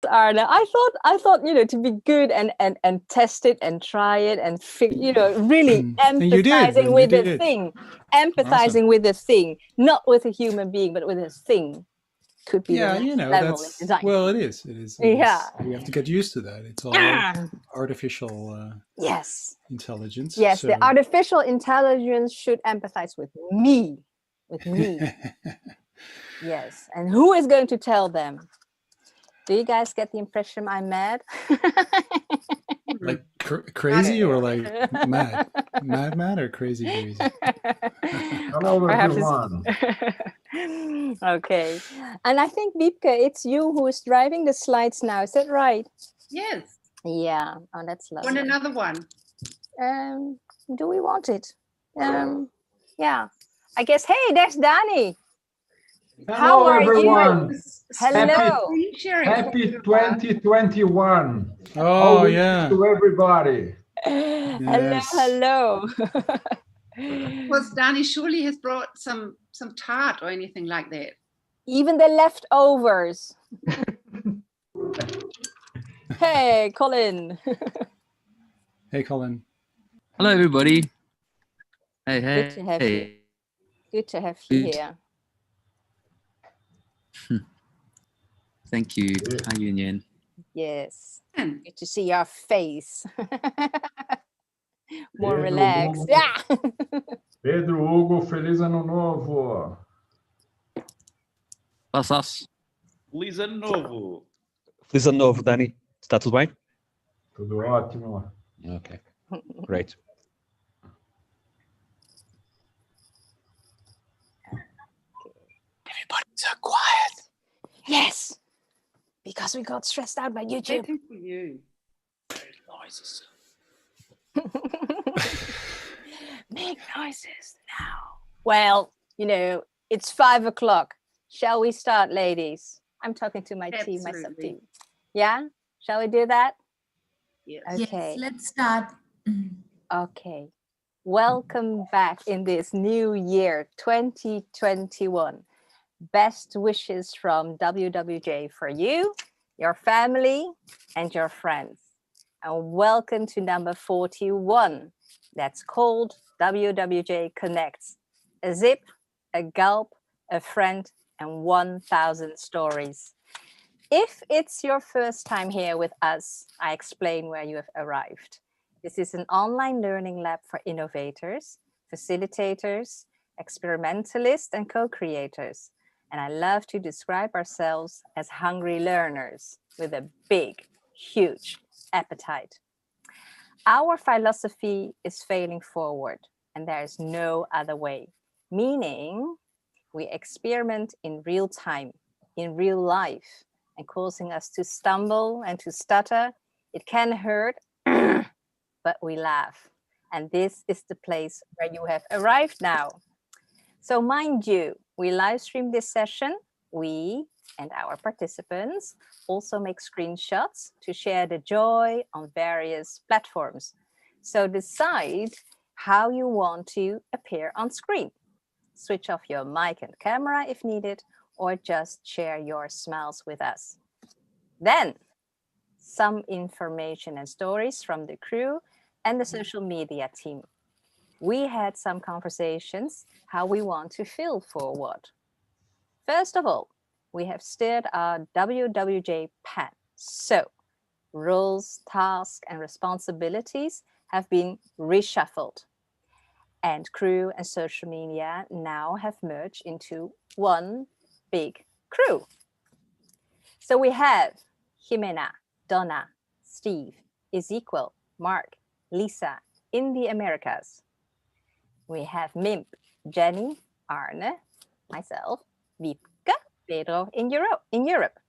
Arne. I thought, to be good and test it and try it and really empathizing with the thing, empathizing with the thing, not with a human being, but with a thing. Could be the next level in design. Well, it is. We have to get used to that. It's all artificial intelligence. Yes, the artificial intelligence should empathize with me. Yes, and who is going to tell them? Do you guys get the impression I'm mad? Like crazy or like mad? Mad or crazy? Hello, everyone. Okay. And I think, Wiebke, it's you who is driving the slides now. Is that right? Yes. Yeah. Oh, that's lovely. Want another one? Do we want it? Yeah. I guess, hey, there's Danny. Hello, everyone. You? Hello. Happy 2021. Oh, yeah. To everybody. Yes. Hello. Because Danny surely has brought some tart or anything like that. Even the leftovers. Hey, Colin. Hey, Colin. Hello, everybody. Hey. Good to have you. Good to have you here. Thank you. Hi, Yuen Yen. Yes. Good to see your face. More relaxed. Yeah. Pedro Hugo, feliz ano novo. Passas. Feliz ano novo. Feliz ano novo, Dani. Está tudo bem? Tudo ótimo. Okay. Great. Everybody's so quiet. Yes. Because we got stressed out by YouTube. Waiting for you. Noises. Make noises now. Well, it's 5 o'clock. Shall we start, ladies? I'm talking to my team, my sub-team. Yeah? Shall we do that? Yes. Okay. Yes, let's start. Okay. Welcome back in this new year, 2021. Best wishes from WWJ for you, your family, and your friends. And welcome to number 41. That's called WWJ Connects A Sip, a Gulp, a Friend, and 1,000 Stories. If it's your first time here with us, I explain where you have arrived. This is an online learning lab for innovators, facilitators, experimentalists, and co-creators. And I love to describe ourselves as hungry learners with a big, huge appetite. Our philosophy is failing forward, and there is no other way, meaning we experiment in real time, in real life, and causing us to stumble and to stutter. It can hurt, but we laugh. And this is the place where you have arrived now. So mind you, we live stream this session. We and our participants also make screenshots to share the joy on various platforms. So decide how you want to appear on screen. Switch off your mic and camera if needed, or just share your smiles with us. Then, some information and stories from the crew and the social media team. We had some conversations how we want to feel forward. First of all, we have steered our WWJ path. So, roles, tasks, and responsibilities have been reshuffled. And crew and social media now have merged into one big crew. So we have Jimena, Donna, Steve, Ezekiel, Mark, Lisa in the Americas. We have Mimp, Jenny, Arne, myself, Wiebke, Pedro in Europe,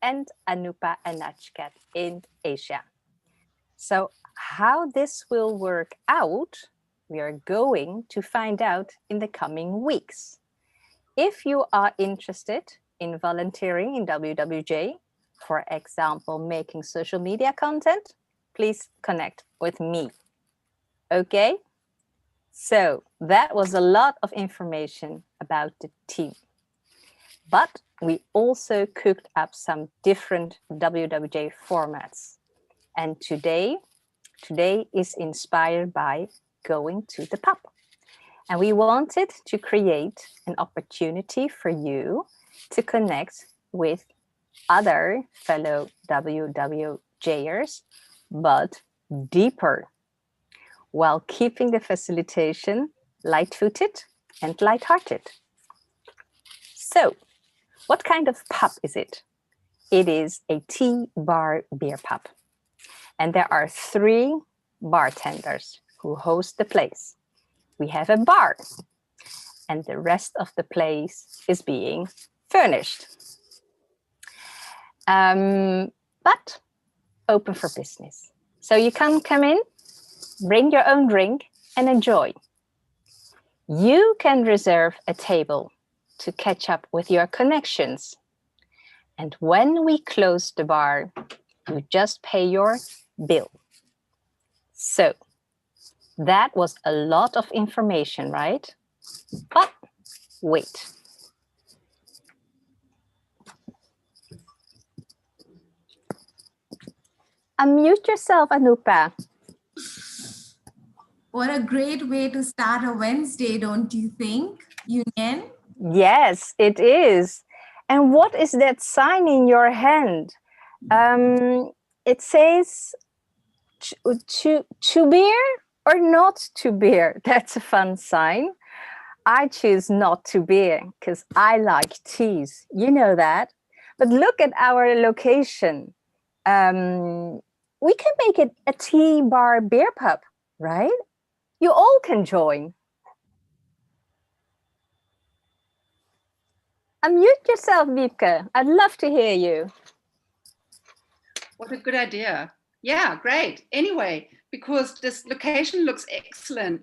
and Anupa and Nachkat in Asia. So how this will work out, we are going to find out in the coming weeks. If you are interested in volunteering in WWJ, for example, making social media content, please connect with me. Okay? So that was a lot of information about the team. But we also cooked up some different WWJ formats. And today is inspired by going to the pub. And we wanted to create an opportunity for you to connect with other fellow WWJers, but deeper, while keeping the facilitation light-footed and light-hearted. So, what kind of pub is it? It is a tea bar beer pub. And there are 3 bartenders who host the place. We have a bar, and the rest of the place is being furnished. But open for business. So you can come in, bring your own drink, and enjoy. You can reserve a table to catch up with your connections. And when we close the bar, you just pay your bill. So that was a lot of information, right? But wait. Unmute yourself, Anupa. What a great way to start a Wednesday, don't you think, Yuen Yen? Yes, it is. And what is that sign in your hand? It says to beer or not to beer. That's a fun sign. I choose not to beer because I like teas. You know that. But look at our location. We can make it a tea bar beer pub, right? You all can join. Unmute yourself, Wiebke. I'd love to hear you. What a good idea. Yeah, great. Anyway, because this location looks excellent.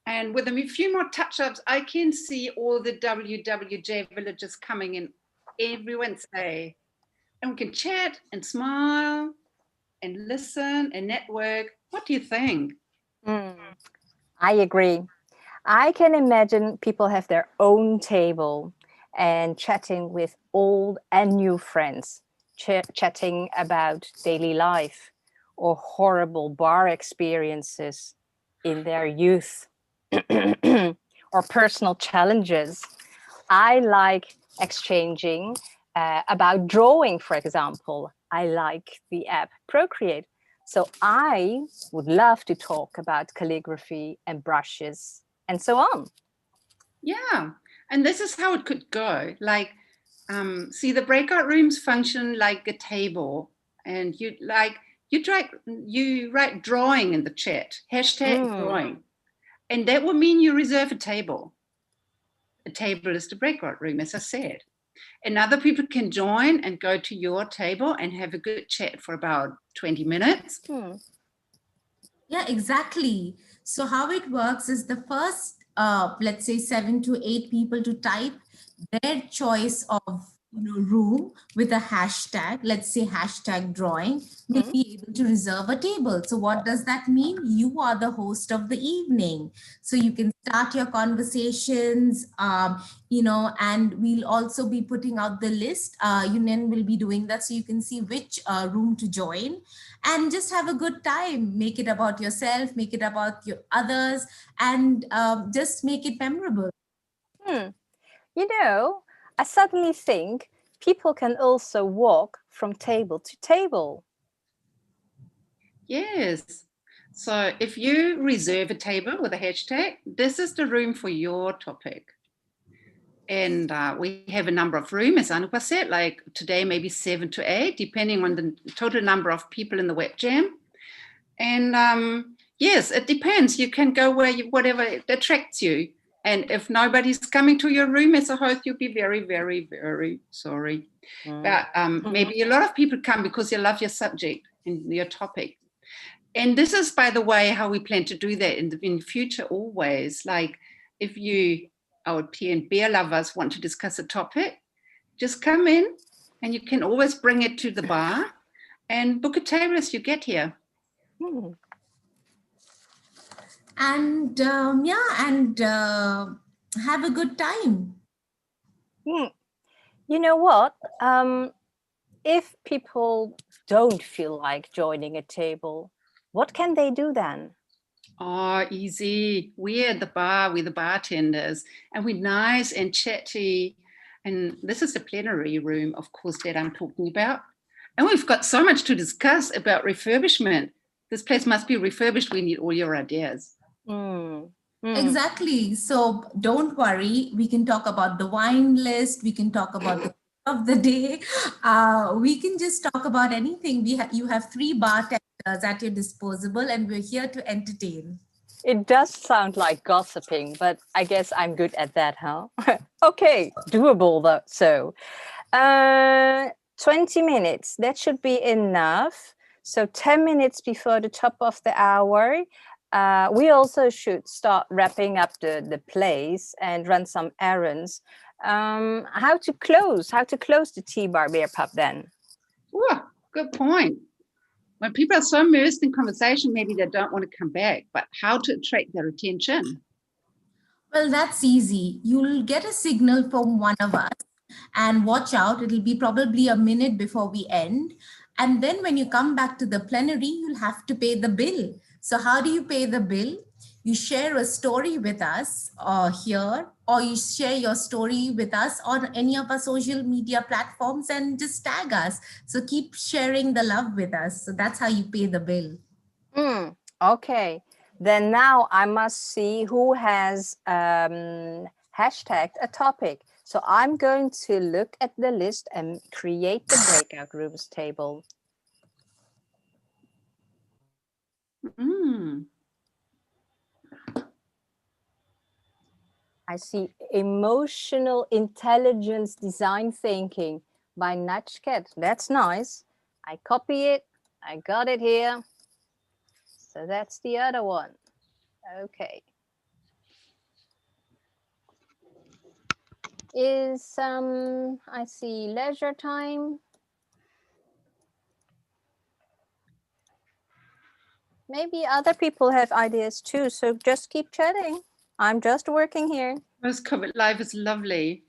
And with a few more touch-ups, I can see all the WWJ villages coming in every Wednesday. And we can chat and smile and listen and network. What do you think? I agree. I can imagine people have their own table and chatting with old and new friends, chatting about daily life or horrible bar experiences in their youth or personal challenges. I like exchanging about drawing, for example. I like the app Procreate. So I would love to talk about calligraphy and brushes and so on. Yeah, and this is how it could go. Like, see, the breakout rooms function like a table, and you write drawing in the chat, hashtag drawing, and that would mean you reserve a table. A table is the breakout room, as I said. And other people can join and go to your table and have a good chat for about 20 minutes. Yeah, exactly. So how it works is the first, let's say 7 to 8 people to type their choice of room with a hashtag, let's say hashtag drawing, will be able to reserve a table. So what does that mean? You are the host of the evening. So you can start your conversations, and we'll also be putting out the list. Yuen Yen will be doing that so you can see which room to join and just have a good time. Make it about yourself, make it about your others, and just make it memorable. I suddenly think people can also walk from table to table. Yes. So if you reserve a table with a hashtag, this is the room for your topic. And we have a number of rooms, as Anupa said, like today maybe 7 to 8, depending on the total number of people in the web jam. And yes, it depends. You can go whatever attracts you. And if nobody's coming to your room as a host, you'll be very, very, very sorry. But maybe a lot of people come because you love your subject and your topic. And this is, by the way, how we plan to do that in the future always. Like if our tea and beer lovers want to discuss a topic, just come in and you can always bring it to the bar and book a table as you get here. And have a good time. You know what? If people don't feel like joining a table, what can they do then? Oh, easy. We're at the bar, we're the bartenders, and we're nice and chatty. And this is the plenary room, of course, that I'm talking about. And we've got so much to discuss about refurbishment. This place must be refurbished. We need all your ideas. Exactly. So don't worry. We can talk about the wine list. We can talk about the of the day. We can just talk about anything. You have 3 bartenders at your disposal, and we're here to entertain. It does sound like gossiping, but I guess I'm good at that, huh? Okay, doable though. So 20 minutes, that should be enough. So 10 minutes before the top of the hour, we also should start wrapping up the place and run some errands. How to close the TeaBarBeerPub then? Oh, good point. When people are so immersed in conversation, maybe they don't want to come back, but how to attract their attention? Well, that's easy. You'll get a signal from one of us, and watch out, it'll be probably a minute before we end. And then when you come back to the plenary, you'll have to pay the bill. So how do you pay the bill? You share a story with us here, or you share your story with us on any of our social media platforms and just tag us. So keep sharing the love with us. So that's how you pay the bill. Okay. Then now I must see who has hashtagged a topic. So I'm going to look at the list and create the breakout rooms table. I see emotional intelligence design thinking by Nutchcat. That's nice. I copy it. I got it here. So that's the other one. Okay. Is I see leisure time. Maybe other people have ideas too, so just keep chatting. I'm just working here. Post-COVID life is lovely.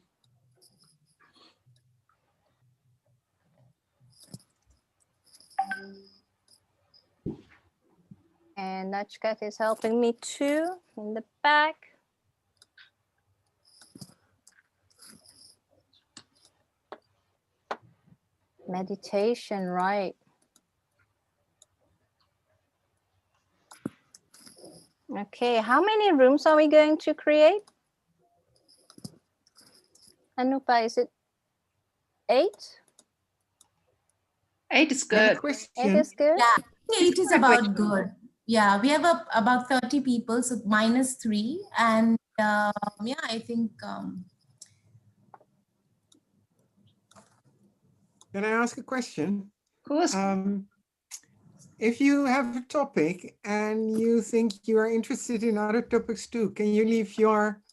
And Nutchcat is helping me too in the back. Meditation, right. Okay, how many rooms are we going to create? Anupa, is it 8? 8 is good. 8 is good? Yeah, 8 is about good. Yeah, we have about 30 people, so -3. And yeah, I think... Can I ask a question? Of course. If you have a topic and you think you are interested in other topics too, can you leave your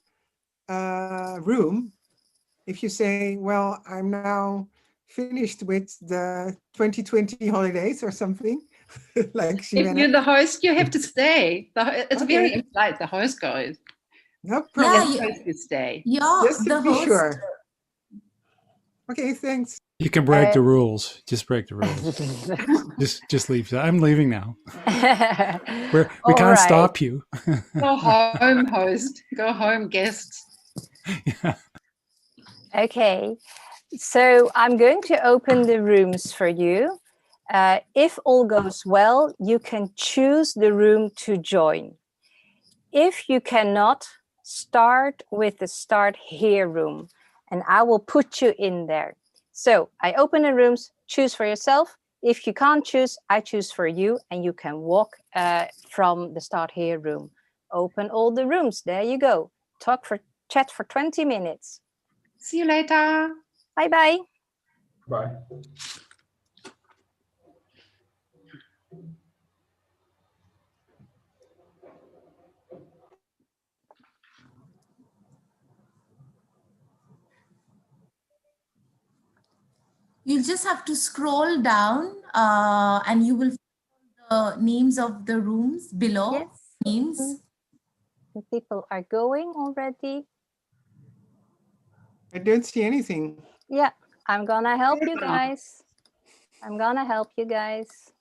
room? If you say, well, I'm now finished with the 2020 holidays or something, like if you're the host, you have to stay. It's very implied, the host goes. No problem. Yeah, you stay. Just to be sure. Okay, thanks. You can break the rules. Just break the rules. just leave. I'm leaving now. We can't stop you. Go home, host. Go home, guests. Yeah. Okay, so I'm going to open the rooms for you. If all goes well, you can choose the room to join. If you cannot, start with the Start Here room, and I will put you in there. So I open the rooms, choose for yourself. If you can't choose, I choose for you, and you can walk from the Start Here room. Open all the rooms. There you go. Chat for 20 minutes. See you later. Bye-bye. Bye. You'll just have to scroll down and you will find the names of the rooms below. Yes. Names. The people are going already. I don't see anything. Yeah, I'm gonna help you guys. I'm gonna help you guys.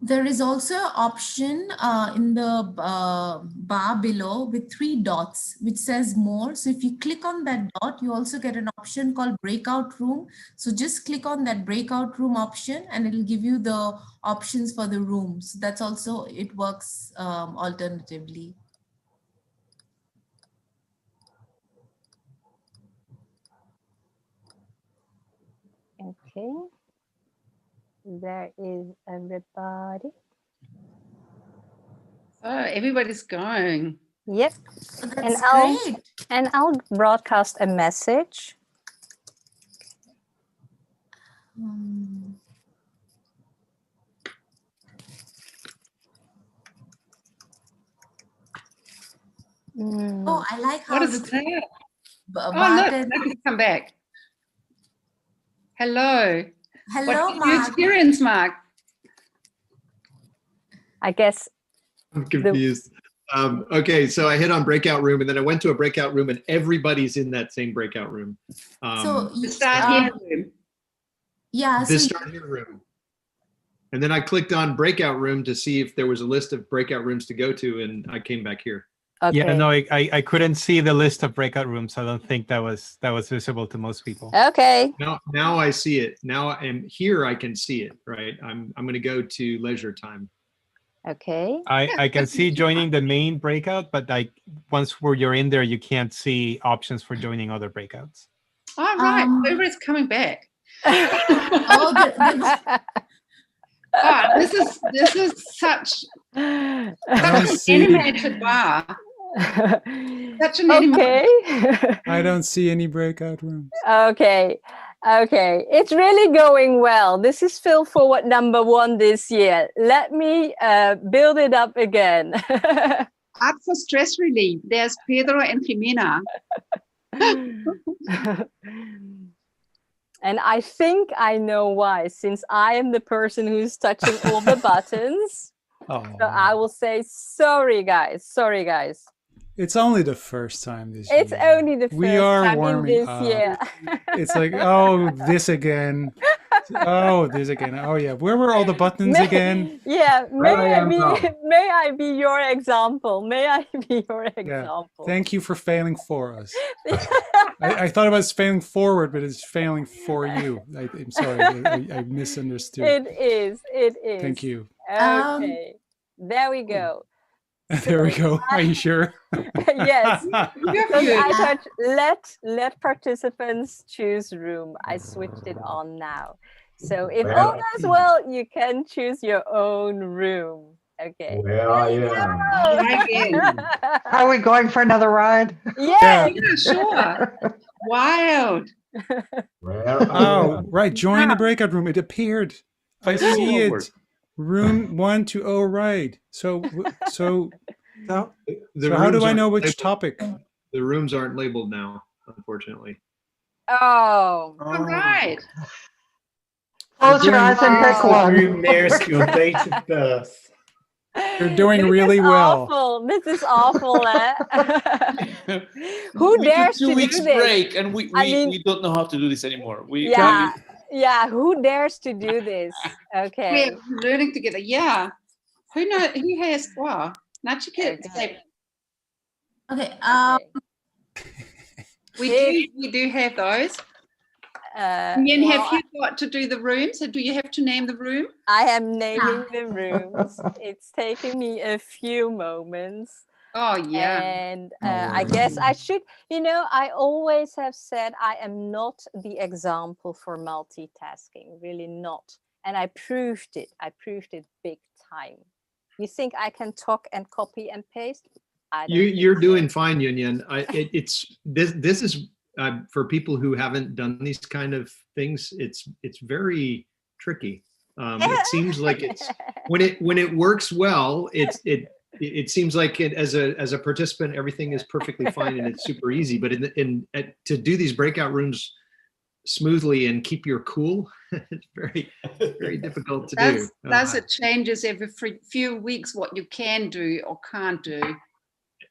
There is also an option in the bar below with 3 dots, which says more. So if you click on that dot, you also get an option called breakout room. So just click on that breakout room option and it'll give you the options for the rooms. That's also, it works alternatively. Okay. There is everybody. So everybody's going. Yep. So that's great. And I'll broadcast a message. Oh, I like how What is that? Oh, look, Mark, come back. Hello. Hello, what did you Mark. experience, Mark? I guess I'm confused. Okay, so I hit on breakout room, and then I went to a breakout room, and everybody's in that same breakout room. So the start here room. Yeah. This start here room. And then I clicked on breakout room to see if there was a list of breakout rooms to go to, and I came back here. Okay. Yeah, no, I couldn't see the list of breakout rooms. I don't think that was visible to most people. Okay. Now I see it. Now I'm here. I can see it. Right. I'm going to go to leisure time. Okay. I can see joining the main breakout, but like once you're in there, you can't see options for joining other breakouts. All right, everybody's coming back. Oh, this is such an animated bar. Such an animated. I don't see any breakout rooms. Okay. Okay, it's really going well. This is Phil Forward #1 this year. Let me build it up again. Art for stress relief. There's Pedro and Jimena. And I think I know why, since I am the person who's touching all the buttons. Oh. So I will say, sorry, guys. Sorry, guys. It's only the first time this year. It's only the first time in this year. It's like, oh, this again. Oh, this again. Oh, yeah. Where were all the buttons again? Yeah. May I be your example? May I be your example? Yeah. Thank you for failing for us. I thought it was failing forward, but it's failing for you. I'm sorry. I misunderstood. It is. It is. Thank you. Okay. There we go. There we go. Are you sure? Yes. I touch let participants choose room. I switched it on now. So if all goes well, you can choose your own room. Okay. Where I am. Are we going for another ride? Yeah, sure. Wild. Oh, right. Join the breakout room. It appeared. I see it. Room 120, right. So how do I know which topic? The rooms aren't labeled now, unfortunately. Oh. All right. Close your eyes and pick one. Room nearest your date of birth. You're doing really well. Awful. This is awful. Who dares to do this? Break, and we don't know how to do this anymore. Yeah, who dares to do this? Okay. We're learning together. Yeah. Who knows? Who has what? Okay. We do have those. And then have you got to do the rooms? So do you have to name the room? I am naming the rooms. It's taking me a few moments. Oh, yeah. And I guess I should, I always have said I am not the example for multitasking, really not. And I proved it. I proved it big time. You think I can talk and copy and paste? You're doing fine, Yuen Yen. This is for people who haven't done these kind of things. It's very tricky. It seems like it's when it works well. it seems like as a participant, everything is perfectly fine and it's super easy. But to do these breakout rooms smoothly and keep your cool, it's very, very difficult to do. Plus, it changes every few weeks what you can do or can't do.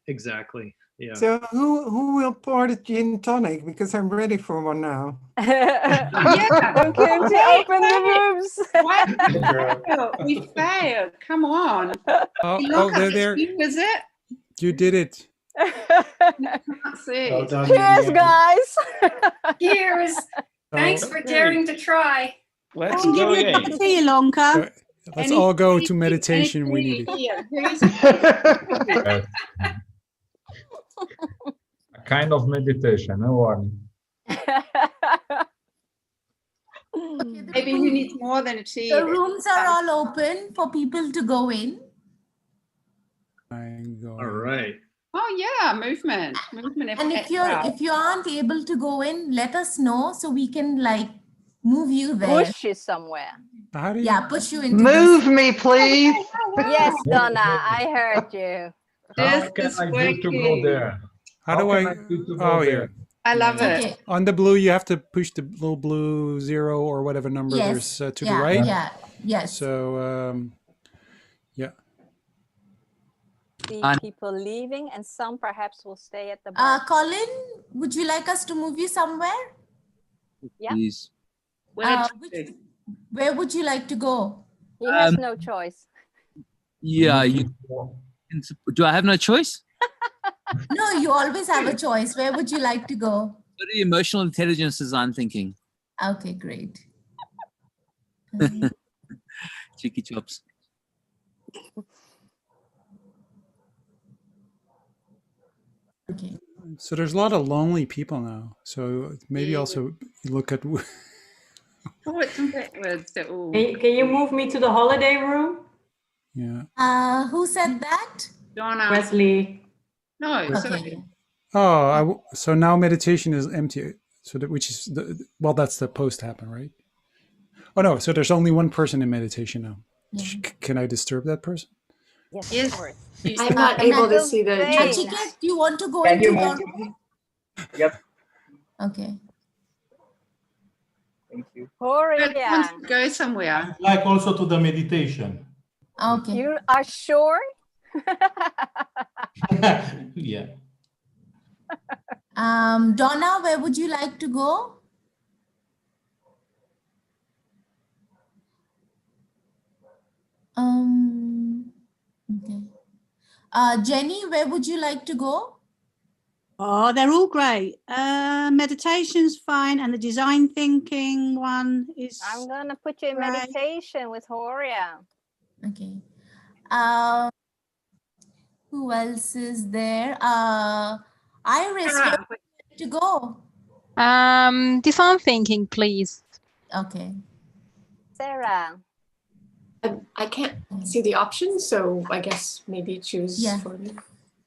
Exactly. Yeah. So who will pour the gin tonic? Because I'm ready for one now. Yeah, I'm going to open the rooms. What? We failed. Come on. Oh, they're there. Is it? You did it. Can't see. Well done, Cheers, Yuen Yen. guys. Cheers. Thanks for daring to try. Let's go again. See you, Lonka. Let's all go to meditation. We need it. A kind of meditation, no worry. Maybe you need more than a tea. The rooms are all open for people to go in. All right. Oh yeah, movement. And if you aren't able to go in, let us know so we can like move you there. Push you somewhere. How do you... Yeah, push you into Move me, please. Yes, Donna, I heard you. How can I do to go there? How do I? Oh, here. I love it. Okay. On the blue, you have to push the little blue 0 or whatever number Yes. there's to the right. Yeah. Yes. So, yeah. See people leaving, and some perhaps will stay at the bar. Colin, would you like us to move you somewhere? Yeah. Please. Where would you like to go? He has no choice. Yeah, do I have no choice? No, you always have a choice. Where would you like to go? What are the emotional intelligences I'm thinking? Okay, great. Cheeky chops. Okay. So there's a lot of lonely people now. So maybe also look at. Can you move me to the holiday room? Yeah. Who said that? Donna. Wesley. No. Okay. Oh, so now meditation is empty. So that which is that's the post happen, right? Oh no, so there's only one person in meditation now. Yeah. Can I disturb that person? Yes, of course. I'm not able to see the Nachiket, do you want to go Can into you your move room? Yep. Okay. Thank you. Horia. Go somewhere. Like also to the meditation. Okay. You are sure? Yeah. Donna, where would you like to go? Okay. Jenny, where would you like to go? Oh, they're all great. Meditation's fine, and the design thinking one is. I'm gonna put you in Right. meditation with Horia. Okay. Who else is there? Iris, where would you like to go? Design thinking, please. Okay. Sarah. I can't see the options, so I guess maybe choose for me.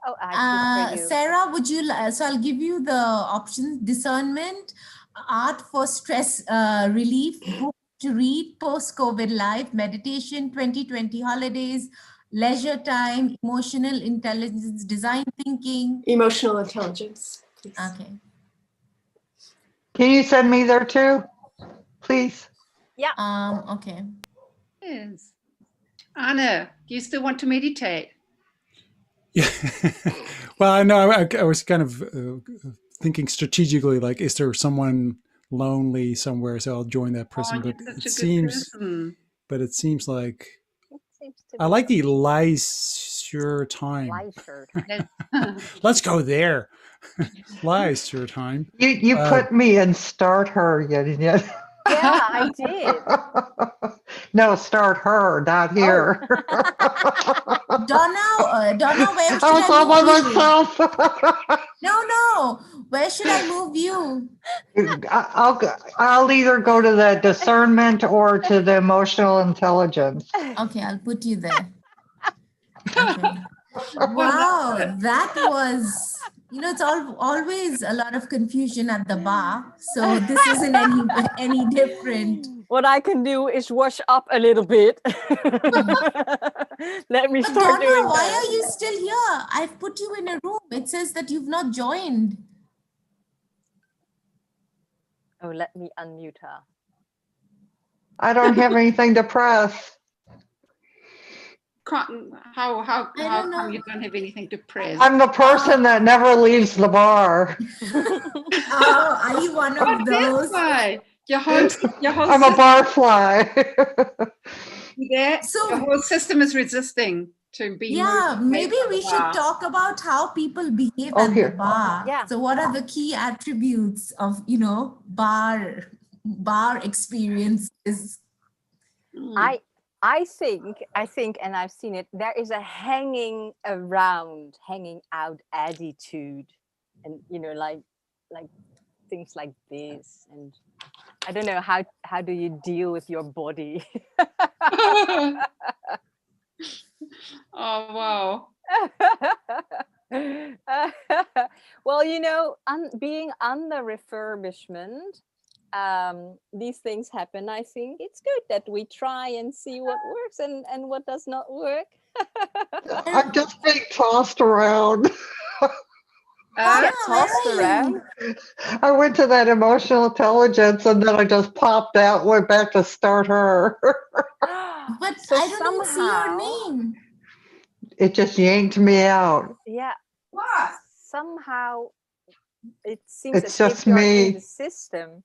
Oh, I choose for you. Sarah, would you so I'll give you the options: discernment, art for stress relief, book to read, post-COVID life, meditation, 2020 holidays, leisure time, emotional intelligence, design thinking. Emotional intelligence, please. Okay. Can you send me there too, please? Yeah. Okay. Yes. Anna, do you still want to meditate? Yeah. Well, I know I was kind of thinking strategically, like, is there someone lonely somewhere? So I'll join that person. But it seems like I like the leisure time. Let's go there. Leisure time. You put me in start her, Yuen Yen. Yeah, I did. No, start her, not here. Donna, where should I was all by move you? myself. No. Where should I move you? I'll either go to the discernment or to the emotional intelligence. Okay, I'll put you there. Okay. Wow, that was You know, it's always a lot of confusion at the bar. So this isn't any different. What I can do is wash up a little bit. Let me start Donna, doing why that. are you still here? I've put you in a room. It says that you've not joined. Oh, let me unmute her. I don't have anything to press. How come you don't have anything to press? I'm the person that never leaves the bar. Oh, are you one of those? Why? Your whole I'm a bar fly. Your whole system is resisting to be Yeah, moved maybe away from we the should bar. talk about how people behave Oh, at here. the bar. Yeah. So what are the key attributes of, you know, bar experiences? I think, and I've seen it, there is a hanging out attitude, and you know, like things like this. And I don't know, how do you deal with your body? Oh wow. Well, you know, being under refurbishment, these things happen. I think it's good that we try and see what works and what does not work. I'm just being tossed around. Get tossed around. I went to that emotional intelligence and then I just popped out, went back to start her. But So I don't even see your somehow- name. It just yanked me out. Yeah. What? Somehow it seems It's as just if you're me. in the system.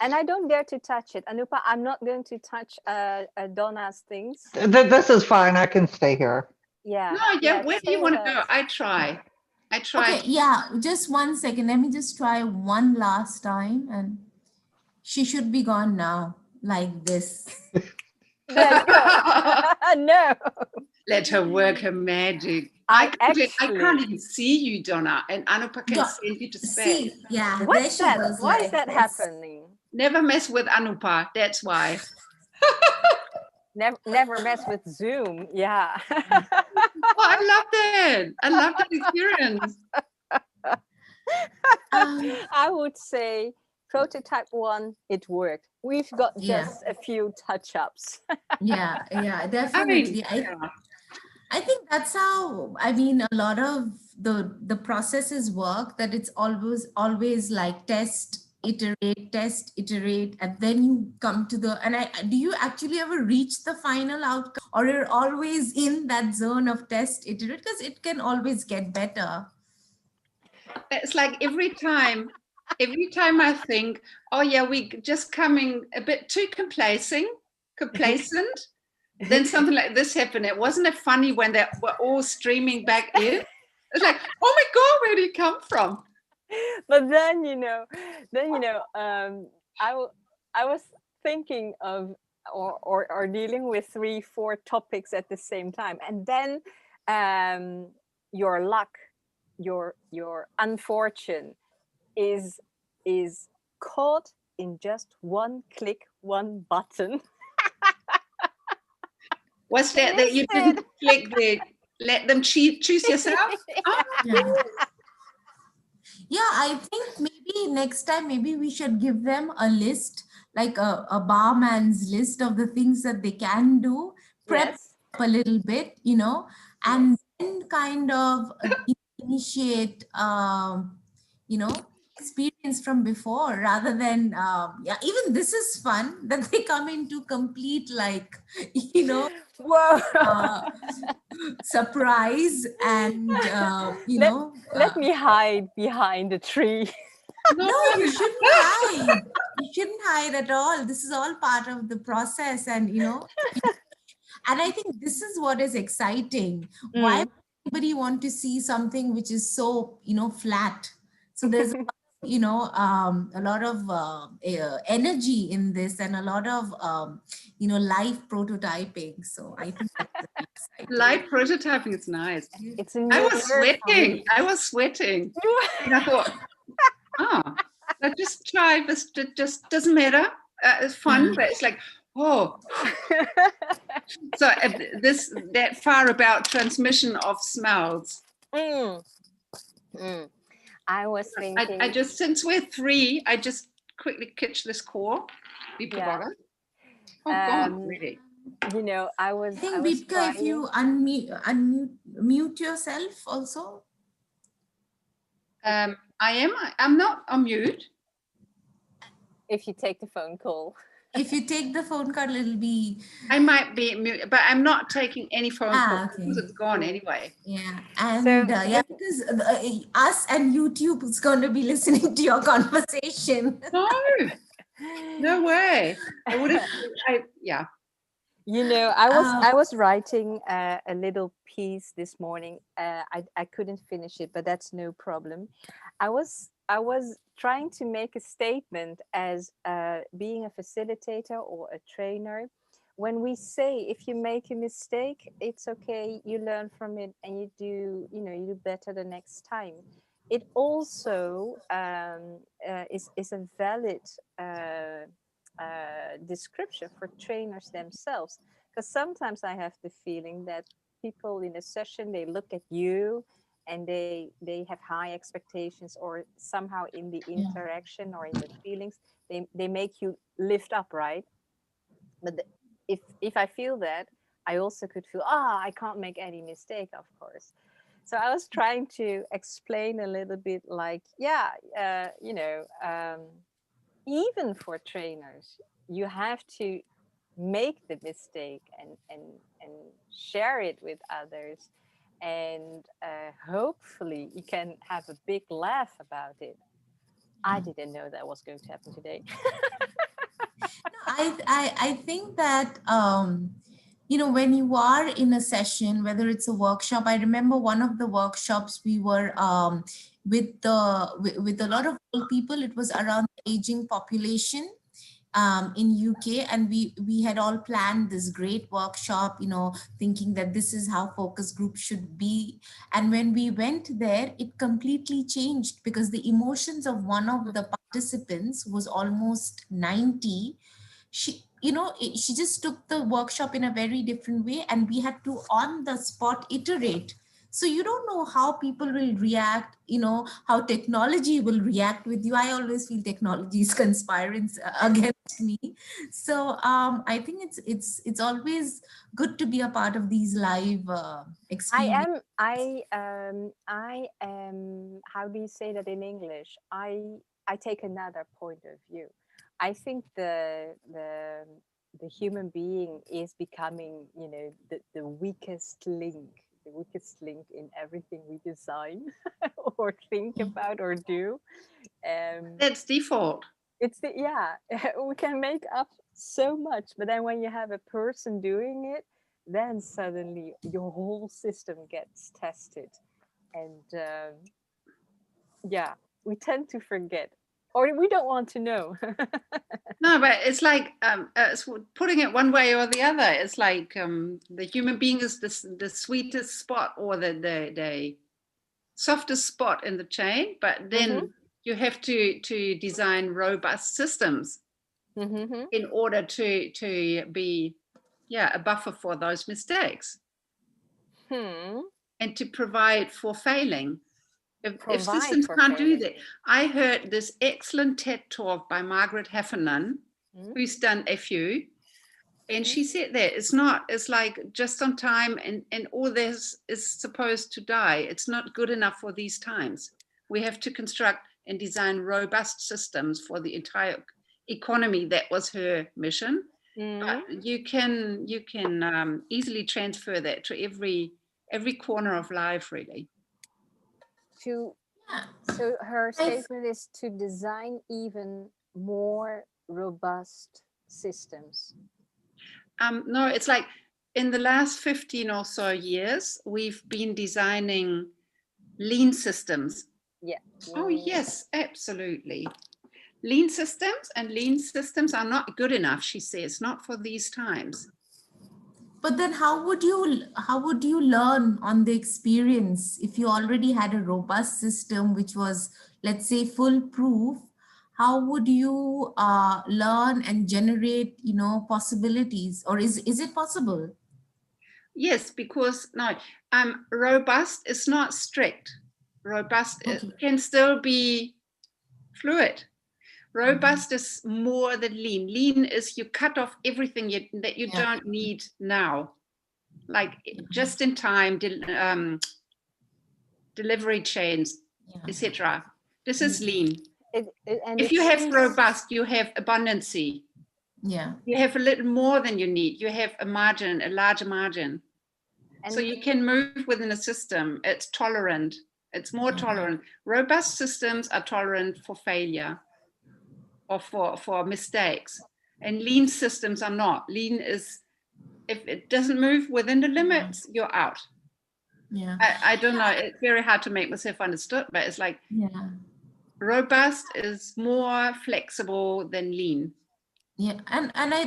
And I don't dare to touch it. Anupa, I'm not going to touch Donna's things. This is fine. I can stay here. Yeah. No, yeah, where do you stay want to with go? us. I try. Okay, yeah, just 1 second. Let me just try one last time, and she should be gone now, like this. There you go. No. Let her work her magic. I can't even see you, Donna, and Anupa can send you to space. See, yeah, there What's she that? goes. Why is like that this. happening? Never mess with Anupa, that's why. Never mess with Zoom. Yeah. Oh, I love that. I love that experience. I would say prototype 1, it worked. We've got just a few touch-ups. Yeah, definitely. I think that's how, I mean, a lot of the processes work, that it's always like test, iterate, and then you come to the, and do you actually ever reach the final outcome, or you're always in that zone of test, iterate, because it can always get better? It's like every time I think, oh yeah, we just coming a bit too complacent, then something like this happened. Wasn't it funny when they were all streaming back in? It's like, oh my God, where did it come from? But then, I was thinking of or dealing with 3-4 topics at the same time. And then your luck, your unfortune is caught in just one click, one button. What's that you didn't click the let them choose yourself? Oh. Yeah, I think maybe next time, maybe we should give them a list, like a barman's list of the things that they can do, prep up a little bit, you know, and then kind of initiate, you know, experience from before, rather than, even this is fun, that they come into complete, like, you know, surprise, and let me hide behind a tree. No, you shouldn't hide. You shouldn't hide at all. This is all part of the process, and and I think this is what is exciting. Why would anybody want to see something which is so flat? So there's a lot of energy in this, and a lot of live prototyping. So I think that's very exciting. Live prototyping is nice. It's a I was sweating. And I thought, let's just try this. It just doesn't matter. It's fun, but it's like, oh. So that far about transmission of smells. I was thinking. I just, since we're 3, I just quickly catch this call. Yeah. Really. You know, I think, Wiebke, if you unmute yourself also. I'm not on mute. If you take the phone call. If you take the phone call, it'll be. I might be mute, but I'm not taking any phone calls Okay. because it's gone anyway. Yeah, and yeah, because us and YouTube is going to be listening to your conversation. No way. I would have. Yeah. You know, I was writing a little piece this morning. I couldn't finish it, but that's no problem. I was trying to make a statement as being a facilitator or a trainer. When we say if you make a mistake, it's okay, you learn from it and you do better the next time. It also is a valid description for trainers themselves, because sometimes I have the feeling that people in a session, they look at you and they have high expectations, or somehow in the interaction or in the feelings they make you lift up, right? But if I feel that, I also could feel I can't make any mistake, of course. So I was trying to explain a little bit like even for trainers, you have to make the mistake and share it with others, and hopefully you can have a big laugh about it. I didn't know that was going to happen today. I think that when you are in a session, whether it's a workshop, I remember one of the workshops we were with a lot of old people. It was around the aging population in UK, and we had all planned this great workshop, thinking that this is how focus group should be. And when we went there, it completely changed, because the emotions of one of the participants was almost 90. She just took the workshop in a very different way, and we had to on the spot iterate. So you don't know how people will react, how technology will react with you. I always feel technology is conspiring against me. So I think it's always good to be a part of these live experiences. I am, how do you say that in English? I take another point of view. I think the human being is becoming, the weakest link in everything we design or think about or do. That's default. We can make up so much, but then when you have a person doing it, then suddenly your whole system gets tested, and we tend to forget, or we don't want to know. No, but it's like it's putting it one way or the other. It's like the human being is the sweetest spot, or the softest spot in the chain, but then you have to design robust systems in order to be a buffer for those mistakes and to provide for failing. If systems can't do that. I heard this excellent TED talk by Margaret Heffernan, who's done FU, and she said that it's like just on time, and all this is supposed to die. It's not good enough for these times. We have to construct and design robust systems for the entire economy. That was her mission. But you can easily transfer that to every corner of life, really. So her statement is to design even more robust systems. No, it's like in the last 15 or so years, we've been designing lean systems. Yeah. Oh, yes, absolutely. Lean systems are not good enough, she says, not for these times. But then how would you learn on the experience if you already had a robust system which was, let's say, foolproof? How would you learn and generate, possibilities, or is it possible? Yes, because robust is not strict. Robust can still be fluid. Robust is more than lean. Lean is you cut off everything that you don't need now, like just in time delivery chains, etc. This is lean. If you have robust, you have abundancy. Yeah. You have a little more than you need. You have a margin, a larger margin. So you can move within a system. It's tolerant. It's more tolerant. Robust systems are tolerant for failure or for mistakes. And lean systems are not. Lean is, if it doesn't move within the limits, you're out. Yeah. I don't know. It's very hard to make myself understood, but it's like robust is more flexible than lean. Yeah,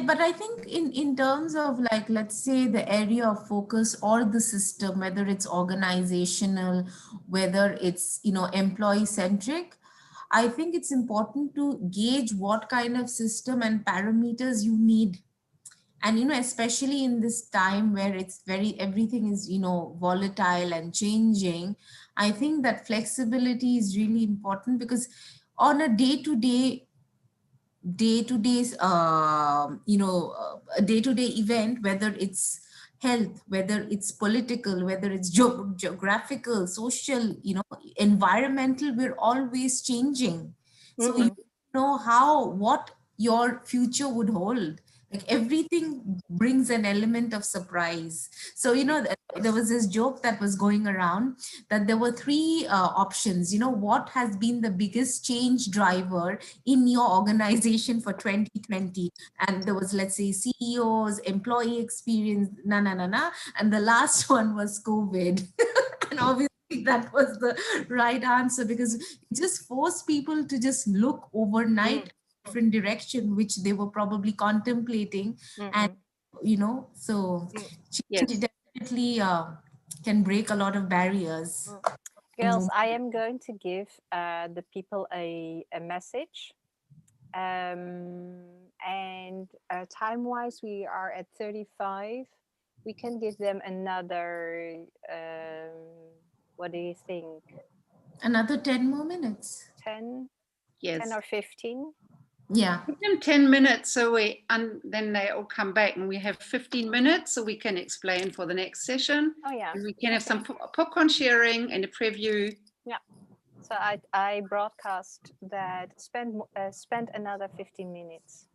but I think in terms of, like, let's say the area of focus or the system, whether it's organizational, whether it's, you know, employee centric, I think it's important to gauge what kind of system and parameters you need. And, you know, especially in this time where it's everything is, you know, volatile and changing, I think that flexibility is really important, because on a day-to-day event, whether it's health, whether it's political, whether it's geographical, social, you know, environmental, we're always changing. So you know what your future would hold. Like, everything brings an element of surprise. So, you know, there was this joke that was going around that there were three options. You know, what has been the biggest change driver in your organization for 2020? And there was, let's say, CEOs, employee experience, and the last one was COVID. And obviously that was the right answer, because it just forced people to just look overnight different direction, which they were probably contemplating. And, you know, so change definitely can break a lot of barriers. Girls, I am going to give the people a message. And time-wise, we are at 35. We can give them another, what do you think? Another 10 more minutes. 10? Yes. 10 or 15? Yeah. Give them 10 minutes, so then they all come back, and we have 15 minutes, so we can explain for the next session. Oh yeah. And we can have some popcorn sharing and a preview. Yeah. So I broadcast that spend another 15 minutes.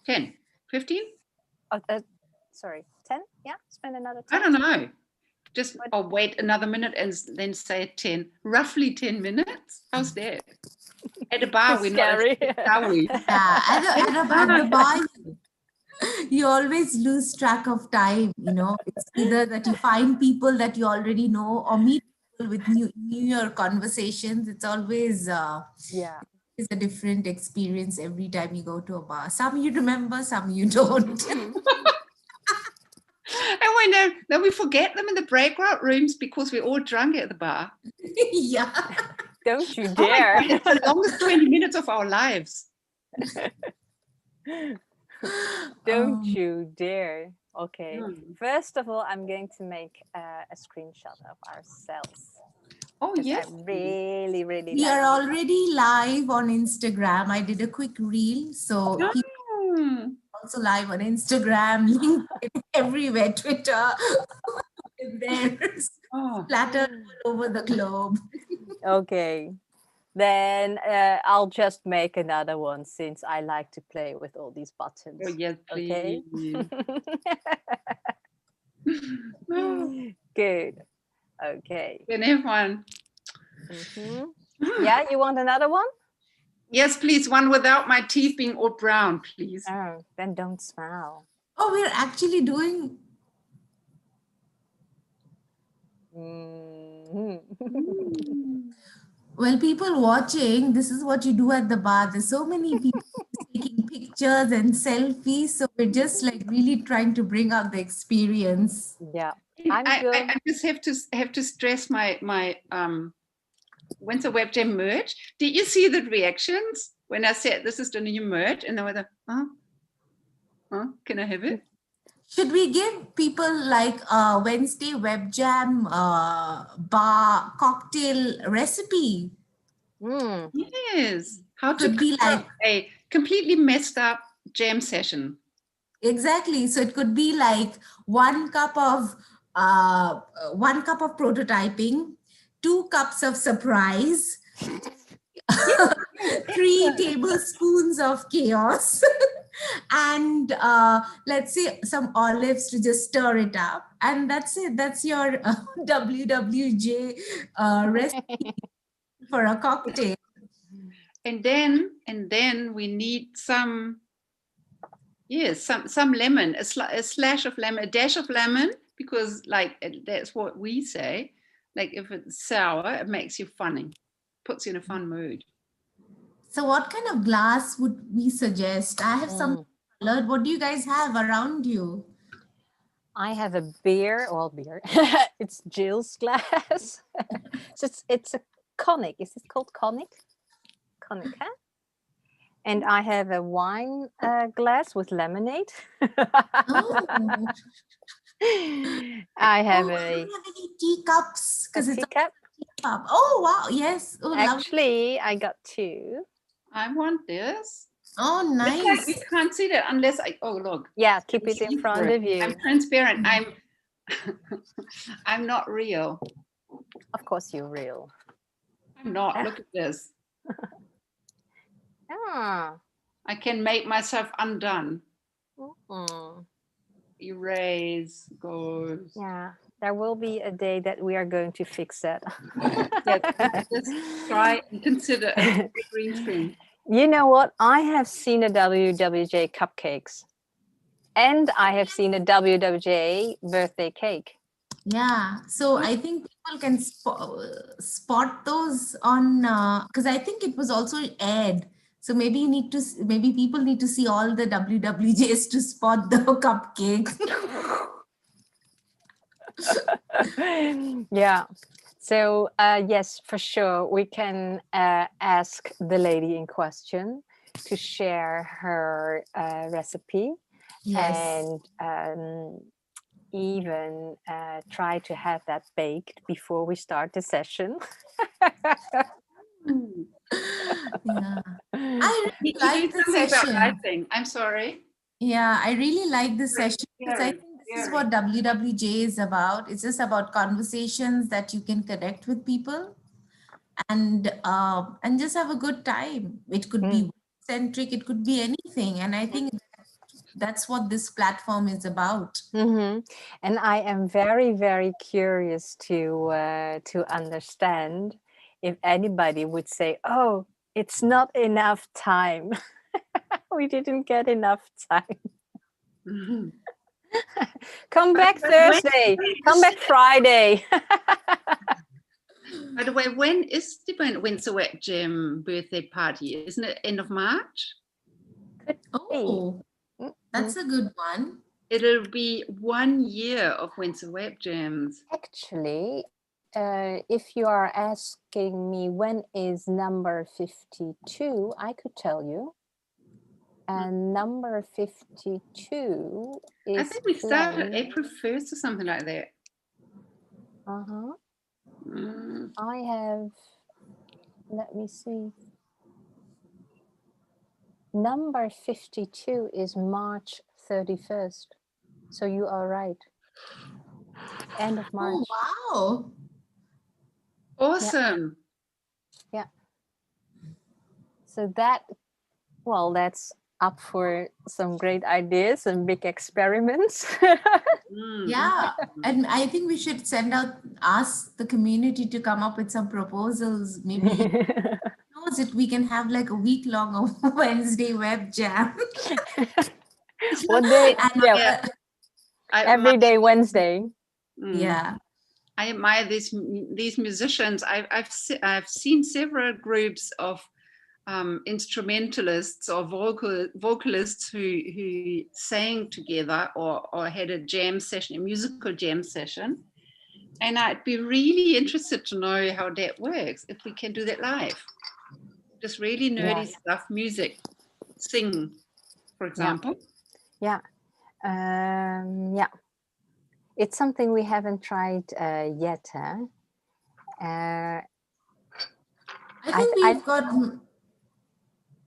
10, 15? Oh, sorry, 10? Yeah, spend another 10. I don't know. Just wait another minute and then say 10. Roughly 10 minutes. How's that? At a bar, we're scary. Not, are we? Yeah, at the bar, you always lose track of time. You know, it's either that you find people that you already know, or meet people with new year conversations. It's always it's a different experience every time you go to a bar. Some you remember, some you don't. And then we forget them in the breakout rooms because we're all drunk at the bar. Yeah. Don't you dare. Oh my God, it's the longest 20 minutes of our lives. Don't you dare. Okay. First of all, I'm going to make a screenshot of ourselves. Oh, yes. I really We are already live on Instagram. I did a quick reel. So people also live on Instagram, LinkedIn, everywhere, Twitter. There's splattered all over the globe. Okay. Then I'll just make another one, since I like to play with all these buttons. Oh, yes, please. Okay. Good. Okay. Can I have one? Yeah, you want another one? Yes, please. One without my teeth being all brown, please. Oh, then don't smile. Oh, we're actually doing... Well, people watching, this is what you do at the bar. There's so many people taking pictures and selfies. So we're just like really trying to bring out the experience. Yeah. I just have to stress my when's the web jam merge? Did you see the reactions when I said this is the new merge? And they were like, can I have it? Should we give people like a Wednesday web jam bar cocktail recipe? Yes. How to Could be like a completely messed up jam session. Exactly. So it could be like 1 cup of 1 cup of prototyping, 2 cups of surprise, 3 tablespoons of chaos, and let's say some olives to just stir it up. And that's it. That's your WWJ recipe for a cocktail. And then we need some, yes, some lemon, a slash of lemon, a dash of lemon, because like that's what we say. Like if it's sour, it makes you funny, puts you in a fun mood. So what kind of glass would we suggest? I have some colored. What do you guys have around you? I have a beer. It's Jill's glass. So it's a conic. Is it called conic? Conic, huh? And I have a wine glass with lemonade. I have I don't have any teacups because it's teacup. A teacup. Oh wow! Yes. Oh, actually, I got 2. I want this. Oh, nice. Like, you can't see that unless I. Oh, look. Yeah, keep it in front of you. I'm transparent. I'm not real. Of course, you're real. I'm not. Look at this. I can make myself undone. Erase, goes. Yeah, there will be a day that we are going to fix that. Let's try and consider a green screen. You know what? I have seen a WWJ cupcakes, and I have seen a WWJ birthday cake. Yeah, so I think people can spot those on because I think it was also aired. So maybe people need to see all the WWJs to spot the cupcake. Yeah. So yes, for sure, we can ask the lady in question to share her recipe. Yes. And even try to have that baked before we start the session. Yeah. I really like the session. I'm sorry. Yeah, I really like the session because I think this is what WWJ is about. It's just about conversations that you can connect with people and just have a good time. It could be centric, it could be anything. And I think that's what this platform is about. And I am very, very curious to understand if anybody would say, "Oh, it's not enough time. We didn't get enough time." Come back Thursday. Come back Friday. By the way, when is the Windsor Web Jam birthday party? Isn't it end of March? Oh, that's a good one. It'll be 1 year of Windsor Web Jams. Actually, if you are asking me when is number 52, I could tell you. And number 52 is I think we started April 1st or something like that. I have, let me see. Number 52 is March 31st. So you are right. End of March. Oh, wow. Awesome. Yeah. So that's up for some great ideas and big experiments. Yeah, and I think we should ask the community to come up with some proposals. Maybe knows it, we can have like a week-long of Wednesday web jam. What day? Every day Wednesday. Yeah. I admire these musicians. I've seen several groups of instrumentalists or vocalists who sang together or had a jam session, a musical jam session. And I'd be really interested to know how that works, if we can do that live. Just really nerdy stuff, music, sing, for example. Yeah. It's something we haven't tried yet, huh? I think we've got.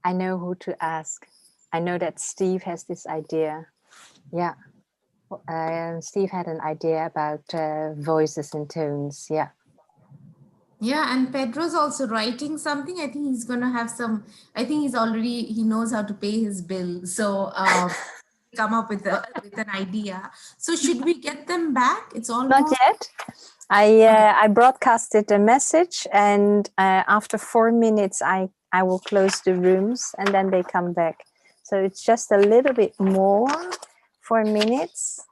I know who to ask. I know that Steve has this idea. Yeah. Steve had an idea about voices and tones. Yeah. Yeah, and Pedro's also writing something. I think he's going to have some, I think he knows how to pay his bill. So come up with an idea. So should we get them back? It's almost. Not yet. I broadcasted a message, and after 4 minutes, I will close the rooms, and then they come back. So it's just a little bit more, 4 minutes.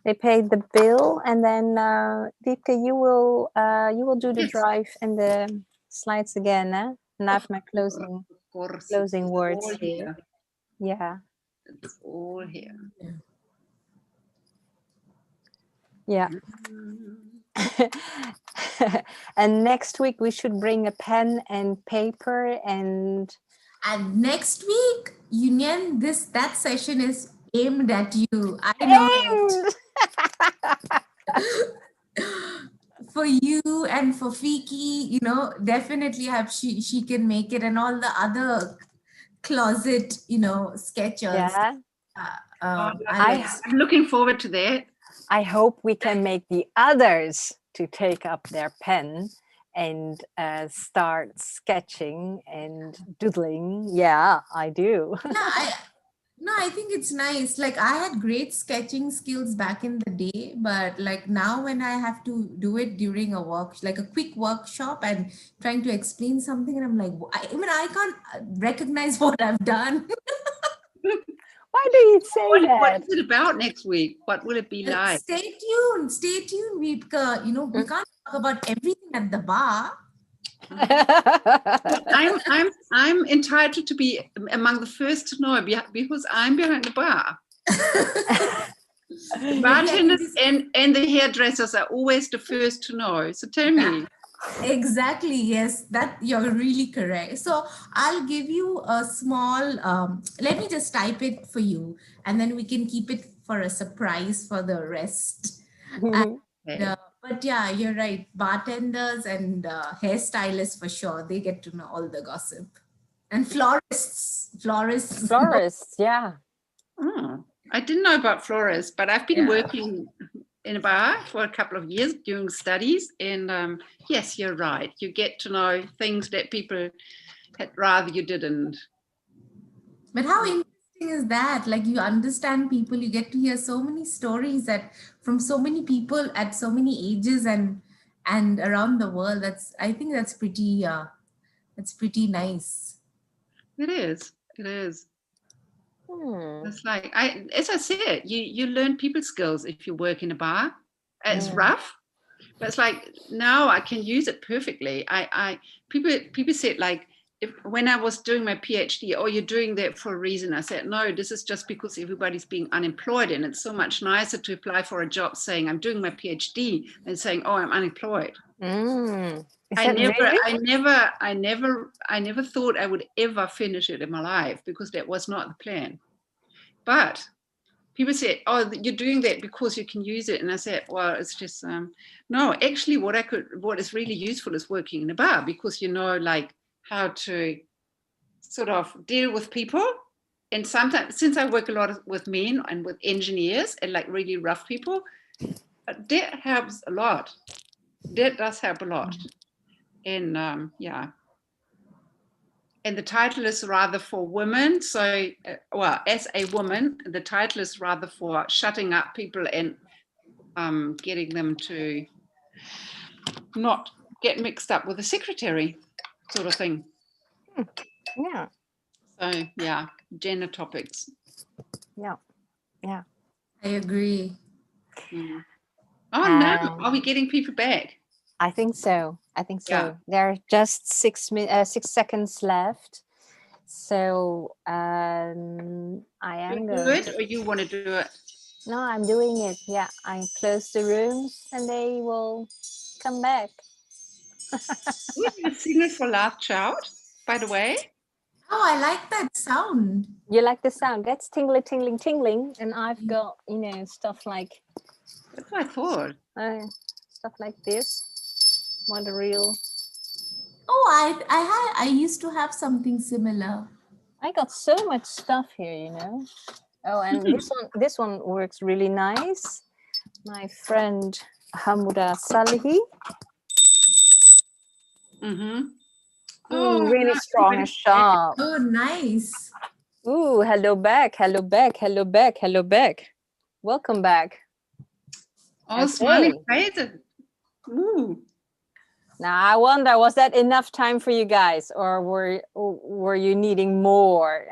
They paid the bill, and then Wiebke, you will do the drive and the slides again, eh? And I have my closing words here. Yeah. It's all here. Yeah. And next week we should bring a pen and paper and next week, Yuen Yen, that session is aimed at you. I know it. For you and for Fiki, definitely she can make it, and all the other closet, sketchers. Yeah. I'm looking forward to that. I hope we can make the others to take up their pen and start sketching and doodling. Yeah, I do. I think it's nice. Like, I had great sketching skills back in the day, but like now when I have to do it during a quick workshop and trying to explain something, and I'm like, I can't recognize what I've done. Why do you say that? What is it about next week? What will it be like? Stay tuned, Wiebke. We can't talk about everything at the bar. I'm entitled to be among the first to know because I'm behind the bar. The bartenders and the hairdressers are always the first to know. So tell me. Exactly. Yes, that you're really correct. So I'll give you a small. Let me just type it for you, and then we can keep it for a surprise for the rest. But yeah, you're right. Bartenders and hairstylists for sure. They get to know all the gossip. And florists. Yeah. I didn't know about florists, but I've been working in a bar for a couple of years doing studies. And yes, you're right. You get to know things that people had rather you didn't. But how interesting is that? Like, you understand people, you get to hear so many stories from so many people at so many ages and around the world. I think that's pretty nice. It is. It's like, as I said, you learn people skills if you work in a bar. It's rough, but it's like now I can use it perfectly. People said, like, when I was doing my PhD, you're doing that for a reason. I said, no, this is just because everybody's being unemployed, and it's so much nicer to apply for a job saying I'm doing my PhD than saying, oh, I'm unemployed. I never thought I would ever finish it in my life, because that was not the plan. But people said, oh, you're doing that because you can use it. And I said, well, it's just, no, actually what is really useful is working in a bar, because you know, like, how to sort of deal with people. And sometimes, since I work a lot with men and with engineers and like really rough people, that helps a lot. That does help a lot. And and the title is rather for women. So, as a woman, the title is rather for shutting up people and getting them to not get mixed up with the secretary, sort of thing. Yeah. So, yeah, gender topics. Yeah. I agree. Oh, no. Are we getting people back? I think so. Yeah. There are just 6 seconds left. So I am do going it, or you want to do it? No, I'm doing it. Yeah, I close the rooms and they will come back. Would you sing it for Laugh Child, by the way? Oh, I like that sound. You like the sound? That's tingling, tingling, tingling. And I've got, stuff like That's what I thought. Stuff like this. Model reel. Oh, I used to have something similar. I got so much stuff here, you know. Oh, and this one works really nice. My friend Hamuda Salihi. Oh, really strong and sharp. Oh, nice. Ooh, hello back, hello back, hello back, hello back. Welcome back. Oh, smiling faces. Ooh. Now I wonder, was that enough time for you guys, or were you needing more?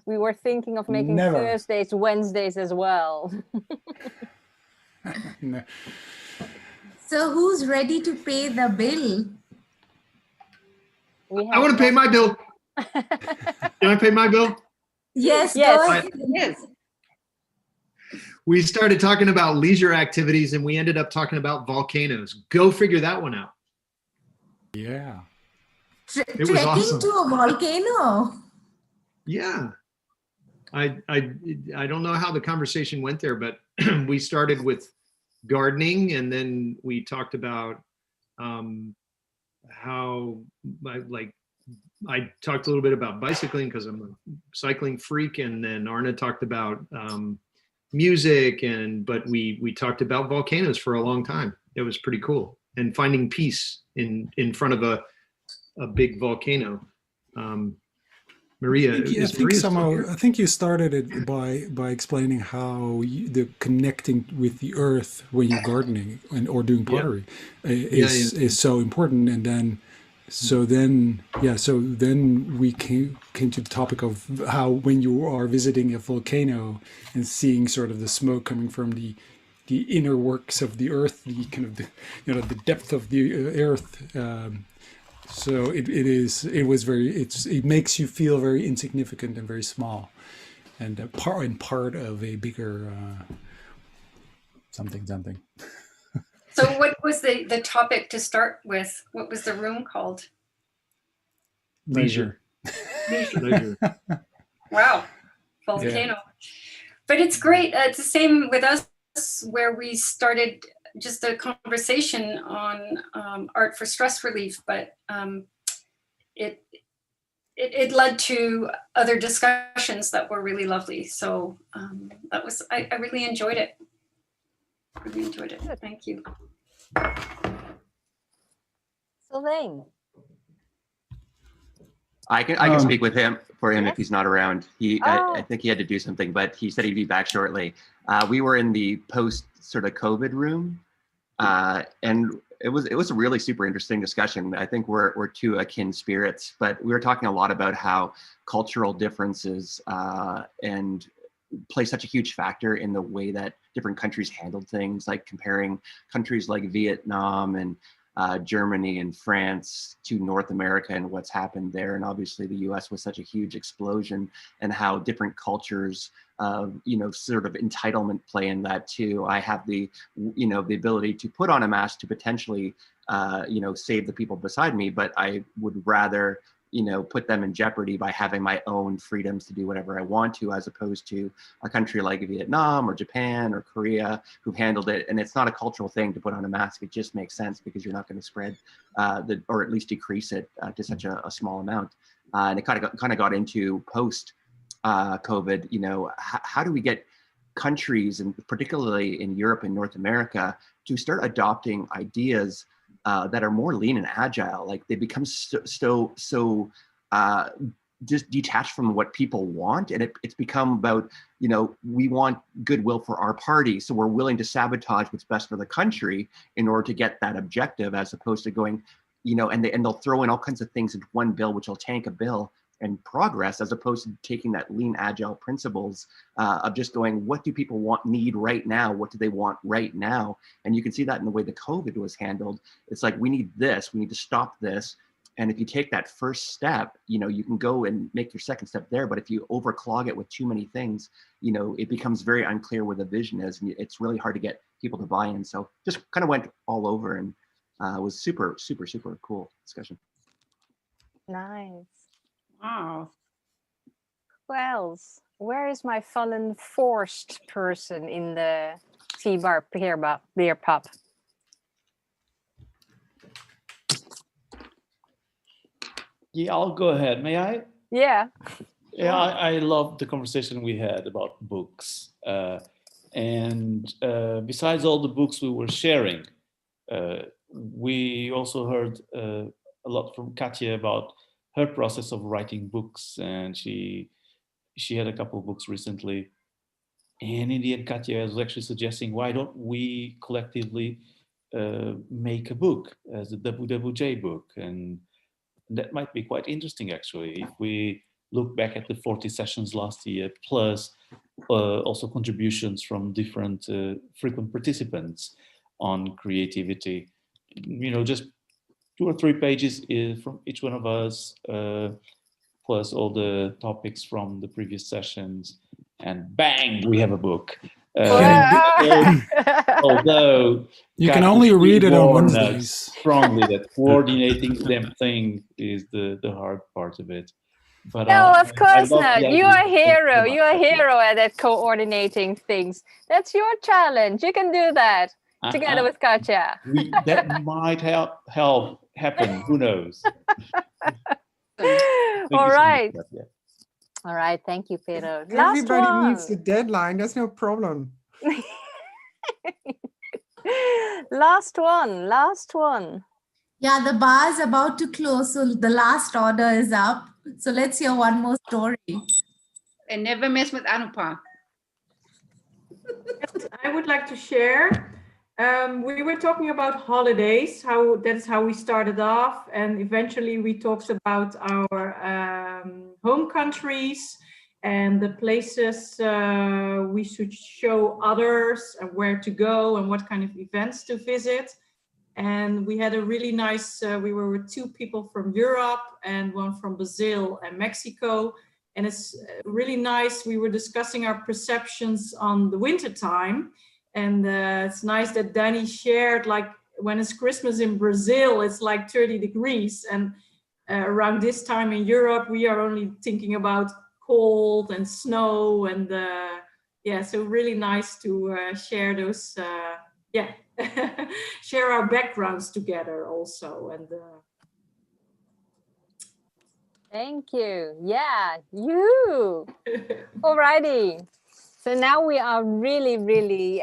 We were thinking of making Thursdays, Wednesdays as well. No. So who's ready to pay the bill? I want to pay my bill. Can I pay my bill? Yes, yes. We started talking about leisure activities and we ended up talking about volcanoes. Go figure that one out. Yeah. It was awesome. Trekking to a volcano. Yeah. I don't know how the conversation went there, but we started with gardening and then we talked about how I talked a little bit about bicycling because I'm a cycling freak, and then Arna talked about music, but we talked about volcanoes for a long time. It was pretty cool, and finding peace in front of a big volcano. Maria, I think you started it by explaining how the connecting with the earth when you're gardening or doing pottery is so important, and then so then we came to the topic of how when you are visiting a volcano and seeing sort of the smoke coming from the inner works of the earth, the kind of the depth of the earth. So it makes you feel very insignificant and very small, and part of a bigger something. So what was the topic to start with? What was the room called? Leisure. Leisure. Wow, volcano. Yeah. But it's great. It's the same with us, where we started just a conversation on art for stress relief, but it led to other discussions that were really lovely. So that was I really enjoyed it. Really enjoyed it. Thank you. Sylvain. I can speak with him if he's not around. I think he had to do something, but he said he'd be back shortly. We were in the post sort of COVID room, and it was a really super interesting discussion. I think we're two akin spirits, but we were talking a lot about how cultural differences and play such a huge factor in the way that different countries handled things, like comparing countries like Vietnam and Germany and France to North America and what's happened there. And obviously the US was such a huge explosion, and how different cultures, sort of entitlement play in that too. I have the ability to put on a mask to potentially, save the people beside me, but I would rather put them in jeopardy by having my own freedoms to do whatever I want to, as opposed to a country like Vietnam or Japan or Korea who've handled it. And it's not a cultural thing to put on a mask. It just makes sense because you're not going to spread or at least decrease it to such a small amount. And it kind of got into post COVID, how do we get countries, and particularly in Europe and North America, to start adopting ideas that are more lean and agile? Like they become so just detached from what people want, and it's become about we want goodwill for our party, so we're willing to sabotage what's best for the country in order to get that objective, as opposed to going and they'll throw in all kinds of things into one bill which will tank a bill and progress, as opposed to taking that lean agile principles of just going, what do people need right now? What do they want right now? And you can see that in the way the COVID was handled. It's like, we need this, we need to stop this. And if you take that first step, you can go and make your second step there. But if you overclog it with too many things, it becomes very unclear where the vision is, and it's really hard to get people to buy in. So just kind of went all over, and it was super, super, super cool discussion. Nice. Wow. Who else? Where is my fallen forced person in the TeaBarBeerPub? Yeah, I'll go ahead. May I? Yeah. Yeah, I love the conversation we had about books. And besides all the books we were sharing, we also heard a lot from Katja about her process of writing books. And she had a couple of books recently. And in the end, Katja was actually suggesting, why don't we collectively make a book as a WWJ book? And that might be quite interesting, actually, if we look back at the 40 sessions last year, plus also contributions from different frequent participants on creativity. You know, just 2 or 3 pages from each one of us, plus all the topics from the previous sessions, and bang, we have a book. Although you can only read it on Wednesdays. Strongly that coordinating them thing is the hard part of it. But, no, of course not. You are a hero. You are a hero at that coordinating things. That's your challenge. You can do that together with Katja. That might help happen. Who knows? All right. All right. Thank you, Pedro. Everybody needs a deadline. That's no problem. Last one. Yeah, the bar is about to close, so the last order is up. So let's hear one more story. And never mess with Anupa. I would like to share. We were talking about holidays, that is how we started off. And eventually we talked about our home countries and the places we should show others and where to go and what kind of events to visit. And we had a really nice, we were with 2 people from Europe and 1 from Brazil and Mexico. And it's really nice. We were discussing our perceptions on the winter time. And it's nice that Danny shared, like, when it's Christmas in Brazil, it's like 30 degrees. And around this time in Europe, we are only thinking about cold and snow. And yeah, so really nice to share those, share our backgrounds together also. And thank you. Yeah, you. Alrighty. So now we are really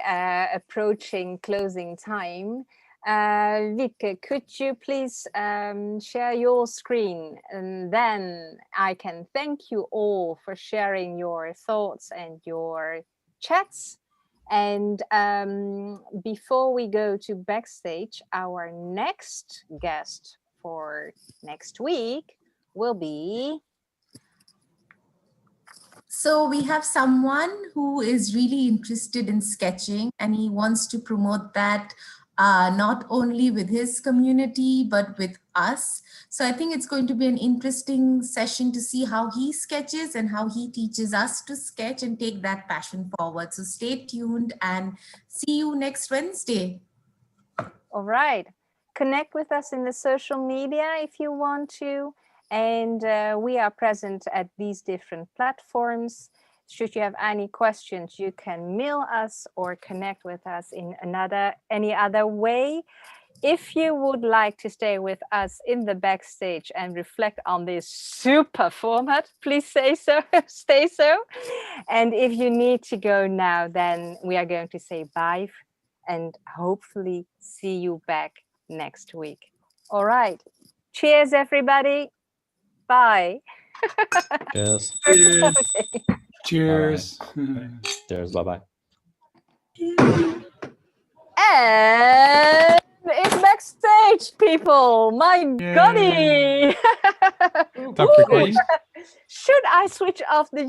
approaching closing time. Wiebke, could you please share your screen, and then I can thank you all for sharing your thoughts and your chats. And before we go to backstage, our next guest for next week will be... So we have someone who is really interested in sketching, and he wants to promote that not only with his community, but with us. So I think it's going to be an interesting session to see how he sketches and how he teaches us to sketch and take that passion forward. So stay tuned and see you next Wednesday. All right. Connect with us in the social media if you want to. And we are present at these different platforms. Should you have any questions, you can mail us or connect with us in any other way. If you would like to stay with us in the backstage and reflect on this super format, please say so, stay so. And if you need to go now, then we are going to say bye and hopefully see you back next week. All right. Cheers, everybody. Bye. Cheers. Cheers. Cheers. Bye-bye. And it's backstage, people. My golly. Stop recording. Should I switch off the